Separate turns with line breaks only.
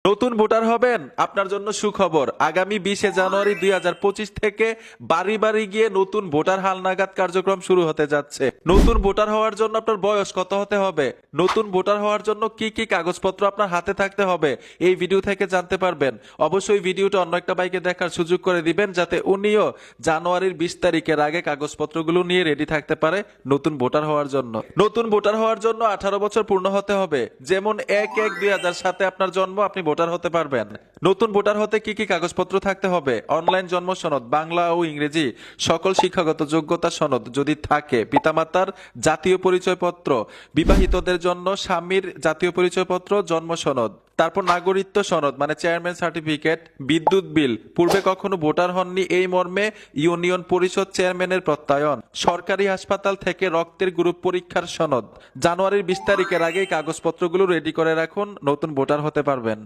নতুন ভোটার হবেন? আপনার জন্য সুখবর। আগামী 20 জানুয়ারি 2025 থেকে বাড়ি বাড়ি গিয়ে নতুন ভোটার হালনাগাদ কার্যক্রম শুরু হতে যাচ্ছে। নতুন ভোটার হওয়ার জন্য আপনার বয়স কত হতে হবে, নতুন ভোটার হওয়ার জন্য কি কি কাগজপত্র আপনার হাতে থাকতে হবে, এই ভিডিও থেকে জানতে পারবেন। অবশ্যই ভিডিওটা অন্য একটা বাইকে দেখার সুযোগ করে দিবেন, যাতে উনিও জানুয়ারির 20 তারিখের আগে কাগজপত্রগুলো নিয়ে রেডি থাকতে পারে নতুন ভোটার হওয়ার জন্য। নতুন ভোটার হওয়ার জন্য 18 বছর পূর্ণ হতে হবে। যেমন 1/1/2007 আপনার জন্ম, আপনি ভোটার হতে পারবেন। নতুন ভোটার হতে কি কি কাগজপত্র থাকতে হবে? অনলাইন জন্ম সনদ, বাংলা ও ইংরেজি সকল শিক্ষাগত যোগ্যতা সনদ যদি থাকে, পিতামাতার জাতীয় পরিচয়পত্র, বিবাহিতদের জন্য স্বামীর জাতীয় পরিচয়পত্র, জন্ম সনদ, তারপর নাগরিকত্ব সনদ মানে চেয়ারম্যান সার্টিফিকেট, বিদ্যুৎ বিল, পূর্বে কখনো ভোটার হননি এই মর্মে ইউনিয়ন পরিষদ চেয়ারম্যানের প্রত্যয়ন, সরকারি হাসপাতাল থেকে রক্তের গ্রুপ পরীক্ষার সনদ। জানুয়ারির 20 তারিখের আগে কাগজপত্রগুলো রেডি করে রাখুন, নতুন ভোটার হতে পারবেন।